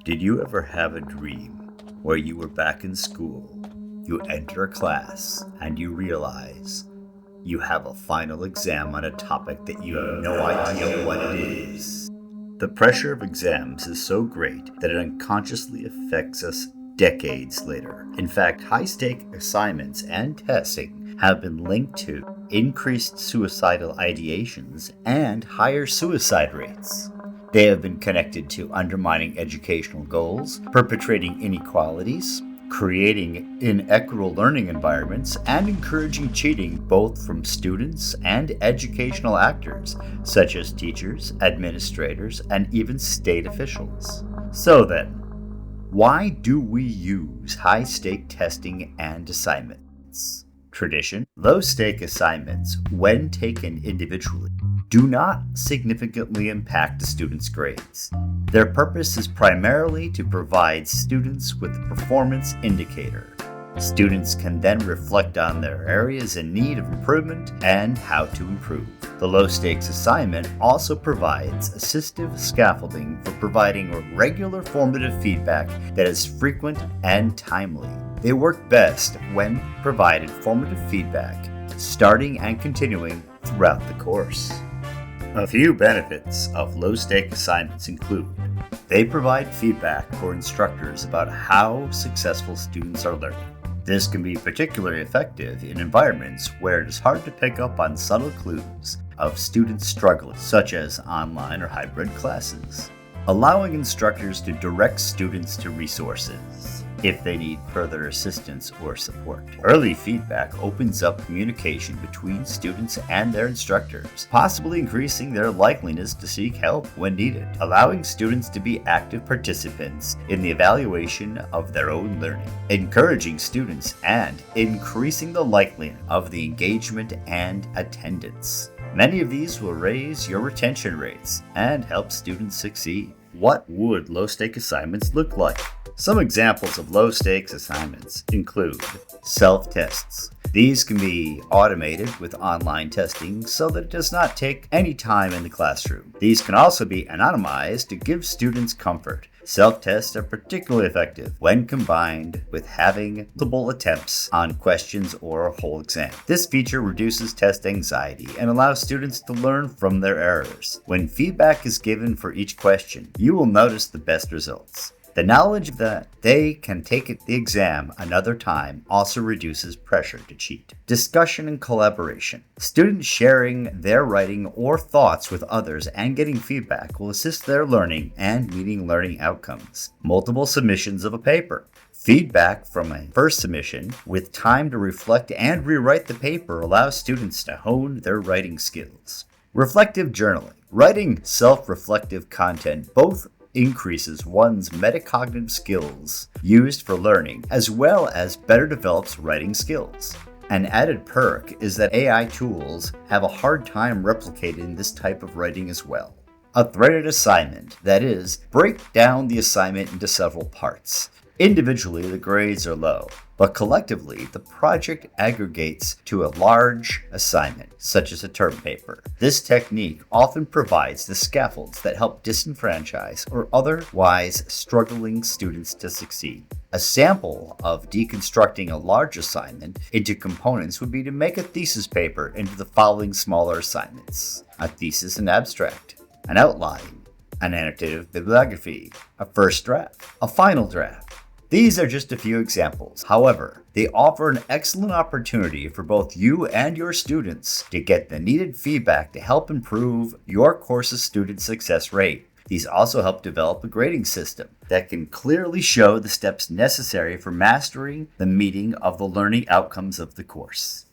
Did you ever have a dream where you were back in school, you enter a class, and you realize you have a final exam on a topic that you have no idea what it is? The pressure of exams is so great that it unconsciously affects us decades later. In fact, high-stake assignments and testing have been linked to increased suicidal ideations and higher suicide rates. They have been connected to undermining educational goals, perpetrating inequalities, creating inequitable learning environments, and encouraging cheating both from students and educational actors, such as teachers, administrators, and even state officials. So then, why do we use high-stake testing and assignments? Tradition: low-stake assignments, when taken individually, do not significantly impact a student's grades. Their purpose is primarily to provide students with a performance indicator. Students can then reflect on their areas in need of improvement and how to improve. The low-stakes assignment also provides assistive scaffolding for providing regular formative feedback that is frequent and timely. They work best when provided formative feedback, starting and continuing throughout the course. A few benefits of low-stake assignments include: they provide feedback for instructors about how successful students are learning. This can be particularly effective in environments where it is hard to pick up on subtle clues of students struggling, such as online or hybrid classes, allowing instructors to direct students to resources if they need further assistance or support. Early feedback opens up communication between students and their instructors, possibly increasing their likeliness to seek help when needed, allowing students to be active participants in the evaluation of their own learning, encouraging students, and increasing the likelihood of the engagement and attendance. Many of these will raise your retention rates and help students succeed. What would low-stake assignments look like? Some examples of low-stakes assignments include self-tests. These can be automated with online testing so that it does not take any time in the classroom. These can also be anonymized to give students comfort. Self-tests are particularly effective when combined with having multiple attempts on questions or a whole exam. This feature reduces test anxiety and allows students to learn from their errors. When feedback is given for each question, you will notice the best results. The knowledge that they can take the exam another time also reduces pressure to cheat. Discussion and collaboration. Students sharing their writing or thoughts with others and getting feedback will assist their learning and meeting learning outcomes. Multiple submissions of a paper. Feedback from a first submission with time to reflect and rewrite the paper allows students to hone their writing skills. Reflective journaling. Writing self-reflective content both increases one's metacognitive skills used for learning, as well as better develops writing skills. An added perk is that AI tools have a hard time replicating this type of writing as well. A threaded assignment, that is, break down the assignment into several parts. Individually, the grades are low, but collectively, the project aggregates to a large assignment, such as a term paper. This technique often provides the scaffolds that help disenfranchise or otherwise struggling students to succeed. A sample of deconstructing a large assignment into components would be to make a thesis paper into the following smaller assignments: a thesis and abstract, an outline, an annotative bibliography, a first draft, a final draft. These are just a few examples. However, they offer an excellent opportunity for both you and your students to get the needed feedback to help improve your course's student success rate. These also help develop a grading system that can clearly show the steps necessary for mastering the meeting of the learning outcomes of the course.